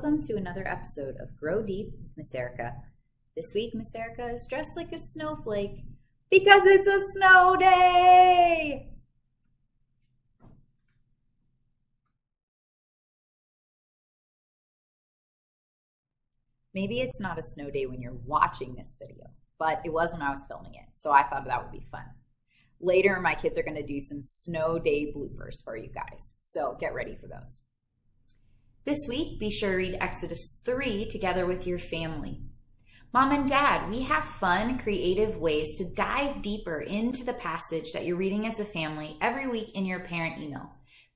welcome to another episode of Grow Deep with Miss Erica. This week, Miss Erica is dressed like a snowflake because it's a snow day! Maybe it's not a snow day when you're watching this video, but it was when I was filming it, so I thought that would be fun. Later, my kids are going to do some snow day bloopers for you guys, so get ready for those. This week, be sure to read Exodus 3 together with your family. Mom and Dad, we have fun, creative ways to dive deeper into the passage that you're reading as a family every week in your parent email.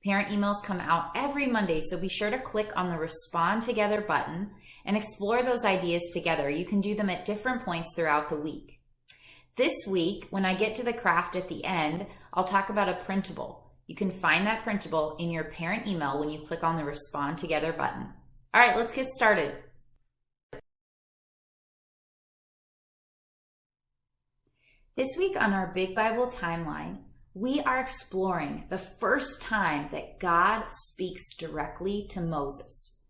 Parent emails come out every Monday, so be sure to click on the Respond Together button and explore those ideas together. You can do them at different points throughout the week. This week, when I get to the craft at the end, I'll talk about a printable. You can find that printable in your parent email when you click on the Respond Together button. All right, let's get started. This week on our Big Bible timeline, we are exploring the first time that God speaks directly to Moses.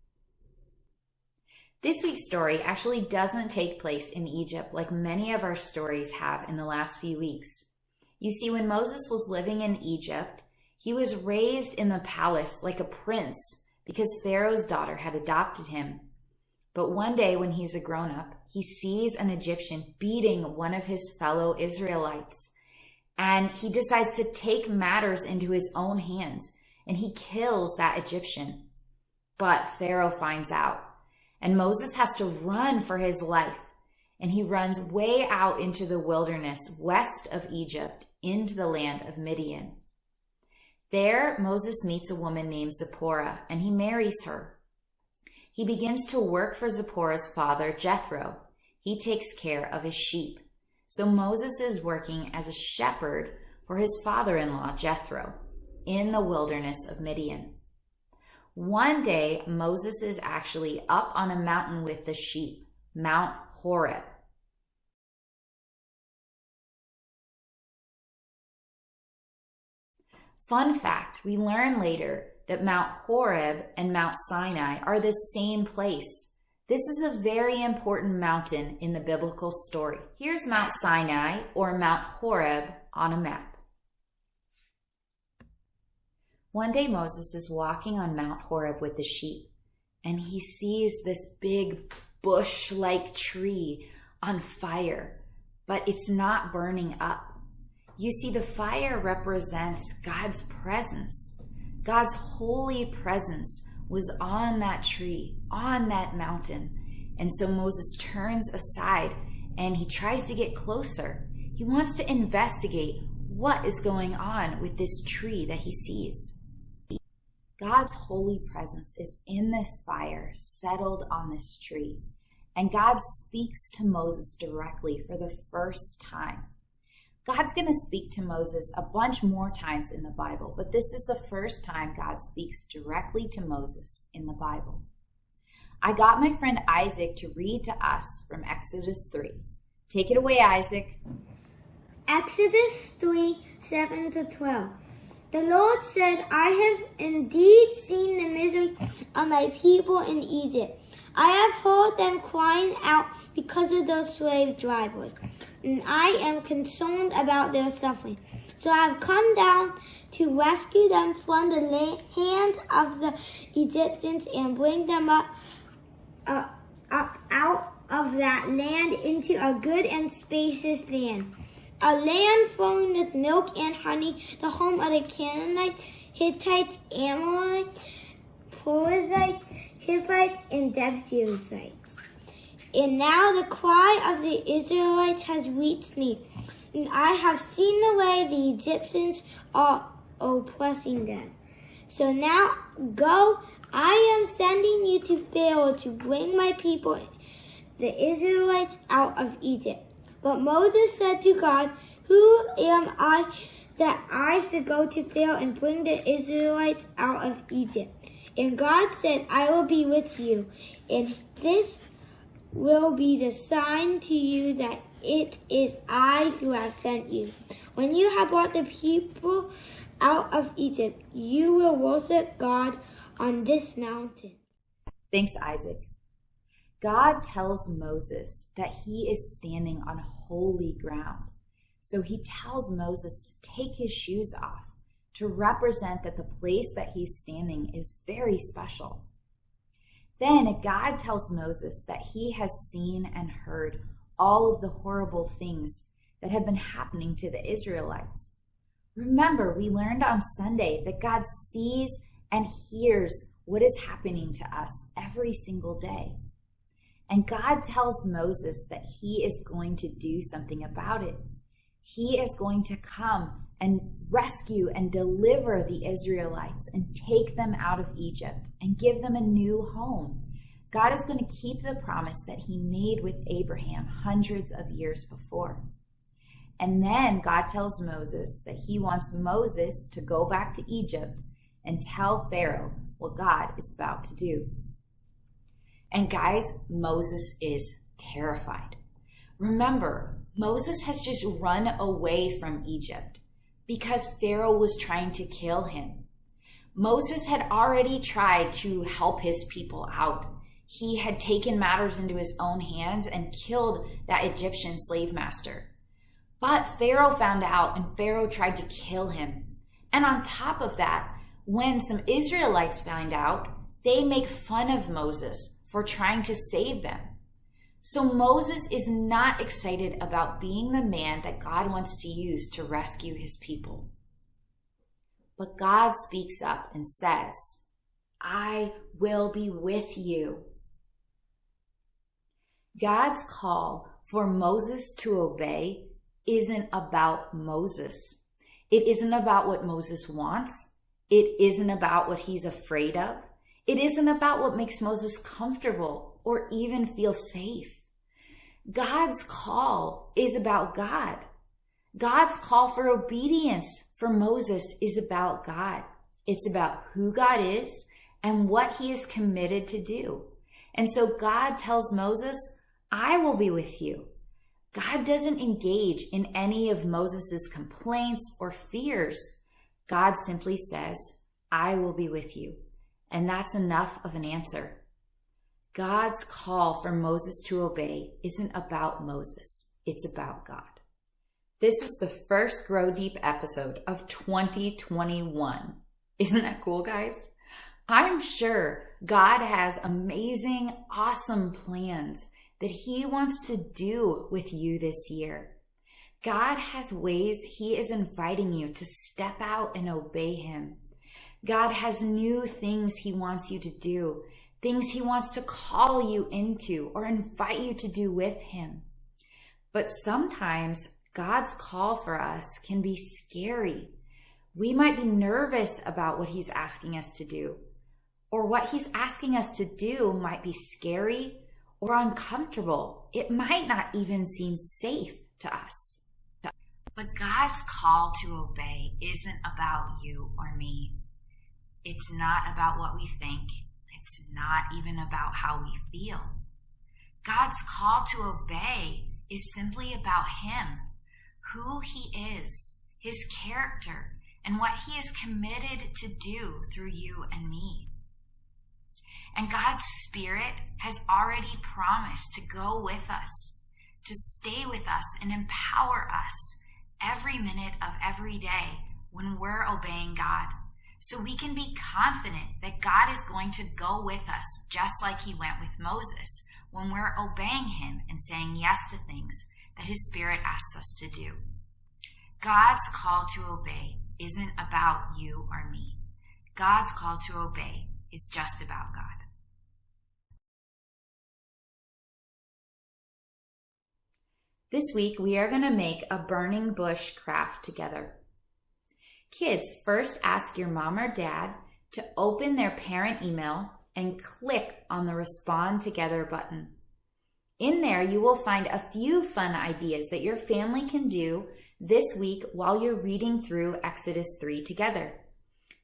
This week's story actually doesn't take place in Egypt like many of our stories have in the last few weeks. You see, when Moses was living in Egypt, he was raised in the palace like a prince because Pharaoh's daughter had adopted him. But one day when he's a grown-up, he sees an Egyptian beating one of his fellow Israelites. And he decides to take matters into his own hands, and he kills that Egyptian. But Pharaoh finds out, and Moses has to run for his life. And he runs way out into the wilderness west of Egypt into the land of Midian. There, Moses meets a woman named Zipporah, and he marries her. He begins to work for Zipporah's father, Jethro. He takes care of his sheep. So Moses is working as a shepherd for his father-in-law, Jethro, in the wilderness of Midian. One day, Moses is actually up on a mountain with the sheep, Mount Horeb. Fun fact, we learn later that Mount Horeb and Mount Sinai are the same place. This is a very important mountain in the biblical story. Here's Mount Sinai or Mount Horeb on a map. One day Moses is walking on Mount Horeb with the sheep, and he sees this big bush-like tree on fire, but it's not burning up. You see, the fire represents God's presence. God's holy presence was on that tree, on that mountain. And so Moses turns aside and he tries to get closer. He wants to investigate what is going on with this tree that he sees. God's holy presence is in this fire, settled on this tree. And God speaks to Moses directly for the first time. God's going to speak to Moses a bunch more times in the Bible, but this is the first time God speaks directly to Moses in the Bible. I got my friend Isaac to read to us from Exodus 3. Take it away, Isaac. Exodus 3, 7-12. The Lord said, I have indeed seen the misery of my people in Egypt. I have heard them crying out because of those slave drivers, and I am concerned about their suffering. So I have come down to rescue them from the hand of the Egyptians and bring them up out of that land into a good and spacious land, a land flowing with milk and honey, the home of the Canaanites, Hittites, Amorites, Perizzites, Hivites, and Jebusites. And now the cry of the Israelites has reached me, and I have seen the way the Egyptians are oppressing them. So now go, I am sending you to Pharaoh to bring my people, the Israelites, out of Egypt. But Moses said to God, who am I that I should go to Pharaoh and bring the Israelites out of Egypt? And God said, I will be with you, and this will be the sign to you that it is I who have sent you. When you have brought the people out of Egypt, you will worship God on this mountain. Thanks, Isaac. God tells Moses that he is standing on holy ground. So he tells Moses to take his shoes off to represent that the place that he's standing is very special. Then God tells Moses that he has seen and heard all of the horrible things that have been happening to the Israelites. Remember, we learned on Sunday that God sees and hears what is happening to us every single day. And God tells Moses that he is going to do something about it. He is going to come and rescue and deliver the Israelites and take them out of Egypt and give them a new home. God is going to keep the promise that he made with Abraham hundreds of years before. And then God tells Moses that he wants Moses to go back to Egypt and tell Pharaoh what God is about to do. And guys, Moses is terrified. Remember, Moses has just run away from Egypt because Pharaoh was trying to kill him. Moses had already tried to help his people out. He had taken matters into his own hands and killed that Egyptian slave master. But Pharaoh found out and Pharaoh tried to kill him. And on top of that, when some Israelites find out, they make fun of Moses for trying to save them. So Moses is not excited about being the man that God wants to use to rescue his people. But God speaks up and says, I will be with you. God's call for Moses to obey isn't about Moses. It isn't about what Moses wants. It isn't about what he's afraid of. It isn't about what makes Moses comfortable or even feel safe. God's call is about God. God's call for obedience for Moses is about God. It's about who God is and what he is committed to do. And so God tells Moses, I will be with you. God doesn't engage in any of Moses' complaints or fears. God simply says, I will be with you. And that's enough of an answer. God's call for Moses to obey isn't about Moses. It's about God. This is the first Grow Deep episode of 2021. Isn't that cool, guys? I'm sure God has amazing, awesome plans that he wants to do with you this year. God has ways he is inviting you to step out and obey him. God has new things he wants you to do, things he wants to call you into or invite you to do with him. But sometimes God's call for us can be scary. We might be nervous about what he's asking us to do, or what he's asking us to do might be scary or uncomfortable. It might not even seem safe to us. But God's call to obey isn't about you or me. It's not about what we think. It's not even about how we feel. God's call to obey is simply about him, who he is, his character, and what he is committed to do through you and me. And God's Spirit has already promised to go with us, to stay with us and empower us every minute of every day when we're obeying God. So we can be confident that God is going to go with us just like he went with Moses when we're obeying him and saying yes to things that his Spirit asks us to do. God's call to obey isn't about you or me. God's call to obey is just about God. This week, we are going to make a burning bush craft together. Kids, first ask your mom or dad to open their parent email and click on the Respond Together button. In there, you will find a few fun ideas that your family can do this week while you're reading through Exodus 3 together.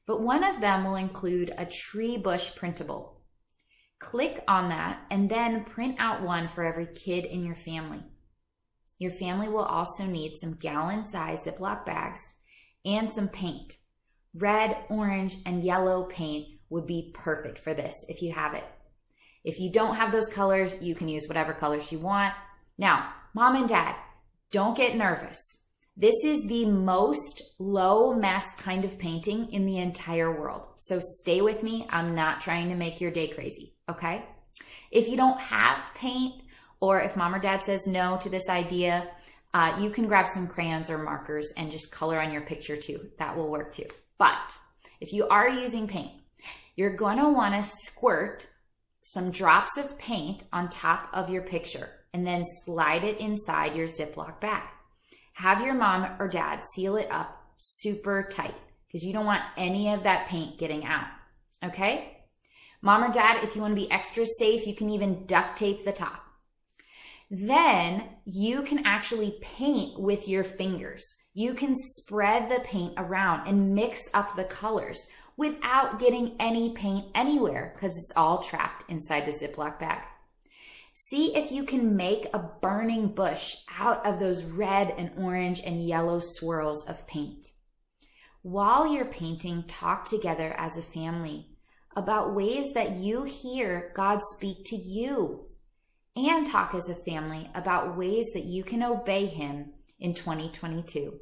But one of them will include a tree bush printable. Click on that and then print out one for every kid in your family. Your family will also need some gallon-sized Ziploc bags and some paint. Red, orange, and yellow paint would be perfect for this if you have it. If you don't have those colors, you can use whatever colors you want. Now, mom and dad, don't get nervous. This is the most low mess kind of painting in the entire world. So stay with me. I'm not trying to make your day crazy, okay? If you don't have paint, or if mom or dad says no to this idea, you can grab some crayons or markers and just color on your picture too. That will work too. But if you are using paint, you're going to want to squirt some drops of paint on top of your picture and then slide it inside your Ziploc bag. Have your mom or dad seal it up super tight because you don't want any of that paint getting out, okay? Mom or dad, if you want to be extra safe, you can even duct tape the top. Then you can actually paint with your fingers. You can spread the paint around and mix up the colors without getting any paint anywhere because it's all trapped inside the Ziploc bag. See if you can make a burning bush out of those red and orange and yellow swirls of paint. While you're painting, talk together as a family about ways that you hear God speak to you, and talk as a family about ways that you can obey Him in 2022.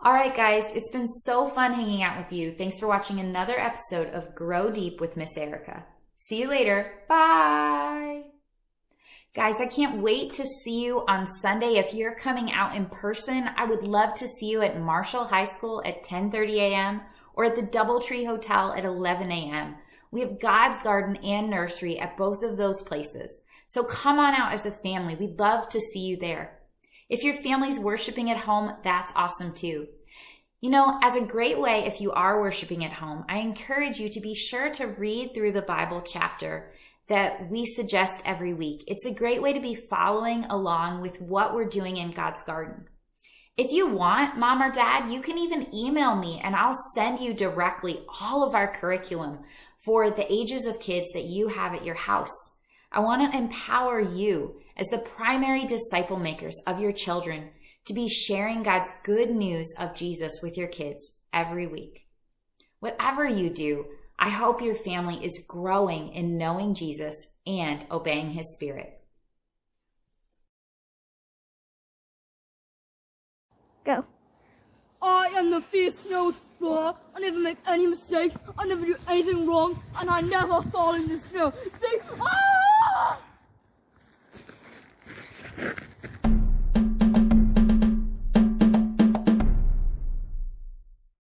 All right, guys, it's been so fun hanging out with you. Thanks for watching another episode of Grow Deep with Miss Erica. See you later. Bye. Guys, I can't wait to see you on Sunday. If you're coming out in person, I would love to see you at Marshall High School at 10:30 a.m. or at the Doubletree Hotel at 11 a.m. We have God's Garden and Nursery at both of those places. So come on out as a family. We'd love to see you there. If your family's worshiping at home, that's awesome too. You know, as a great way, if you are worshiping at home, I encourage you to be sure to read through the Bible chapter that we suggest every week. It's a great way to be following along with what we're doing in God's Garden. If you want, mom or dad, you can even email me and I'll send you directly all of our curriculum for the ages of kids that you have at your house. I want to empower you as the primary disciple makers of your children to be sharing God's good news of Jesus with your kids every week. Whatever you do, I hope your family is growing in knowing Jesus and obeying His Spirit. Go. I am the fierce snow explorer. I never make any mistakes. I never do anything wrong. And I never fall in the snow. Say, ah!